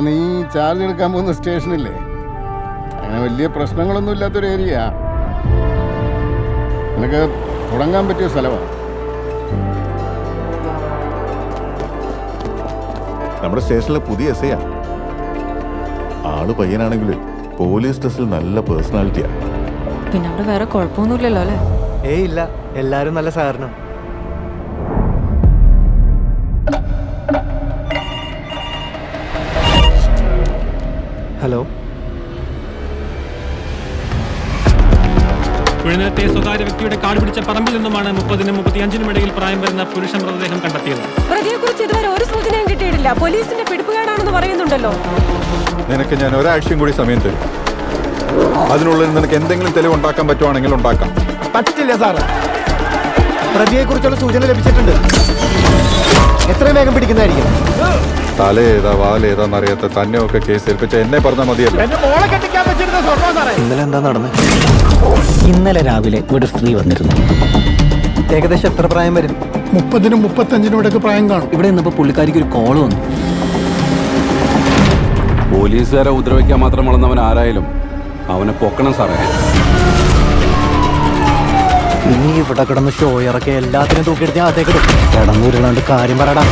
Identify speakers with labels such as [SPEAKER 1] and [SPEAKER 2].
[SPEAKER 1] നീ ചാർജ് എടുക്കാൻ പോകുന്ന സ്റ്റേഷനില്ലേ, അങ്ങനെ വലിയ പ്രശ്നങ്ങളൊന്നും ഇല്ലാത്തൊരു ഏരിയ. നിനക്ക് തുടങ്ങാൻ പറ്റിയ സ്ഥലമാണ്.
[SPEAKER 2] നമ്മുടെ സ്റ്റേഷനിലെ പുതിയ എസ് ഐ ആള് പയ്യനാണെങ്കിലും പോലീസ് ഡ്രസ്സിൽ നല്ല പേഴ്സണാലിറ്റിയാ.
[SPEAKER 3] പിന്നെ അവിടെ വേറെ കുഴപ്പമൊന്നുമില്ലല്ലോ അല്ലേ?
[SPEAKER 4] ഏയ് ഇല്ല, എല്ലാരും നല്ല സഹകരണം. ഹലോ,
[SPEAKER 5] കുഴിനത്തെ സ്വകാര്യ വ്യക്തിയുടെ കാട് പിടിച്ച പറമ്പിൽ നിന്നുമാണ് 30-നും 35-നും ഇടയിൽ പ്രായം വരുന്ന പുരുഷ മൃതദേഹം കണ്ടെത്തിയത്.
[SPEAKER 3] പ്രതിയെക്കുറിച്ച് ഇതുവരെ ഒരു സൂചനയും കിട്ടിയിട്ടില്ല. പോലീസിന്റെ പിടിപ്പുകേടാണെന്ന് പറയുന്നുണ്ടല്ലോ.
[SPEAKER 2] നിനക്ക് ഞാൻ ഒരാഴ്ചയും കൂടി സമയം തരും. അതിനുള്ളിൽ നിനക്ക് എന്തെങ്കിലും തെളിവുണ്ടാക്കാൻ പറ്റുവാണെങ്കിൽ ഉണ്ടാക്കാം.
[SPEAKER 4] പറ്റില്ല സാറ്. പ്രതിയെ കുറിച്ചുള്ള സൂചന ലഭിച്ചിട്ടുണ്ട്. എത്രയും വേഗം പിടിക്കുന്നതായിരിക്കും.
[SPEAKER 2] തലയേതാ വാലേതാന്നറിയാത്ത തന്നെയൊക്കെ കേസ് ഏൽപ്പിച്ച എന്നെ പറഞ്ഞാൽ മതിയല്ലോ.
[SPEAKER 4] ഇന്നലെ എന്താ നടന്നത്?
[SPEAKER 6] ഇന്നലെ രാവിലെ ഒരു സ്ത്രീ വന്നിരുന്നു.
[SPEAKER 4] ഏകദേശം എത്ര പ്രായം വരും?
[SPEAKER 7] 30-നും 35-നും ഇടയ്ക്ക് പ്രായം കാണും.
[SPEAKER 6] ഇവിടെ നിന്നപ്പോൾ പുള്ളിക്കാരിക്ക് ഒരു കോള് വന്നു.
[SPEAKER 8] പോലീസുകാരെ ഉപദ്രവിക്കാൻ മാത്രം വളർന്നവൻ ആരായാലും അവനെ പൊക്കണം സാറേ.
[SPEAKER 4] ഇനി ഇവിടെ കിടന്ന് ഷോ ഇറക്കി എല്ലാത്തിനും തൂക്കിയെടുത്ത് അതേ കിടന്നുരുളാണ്ട് കാര്യം പറയടാ.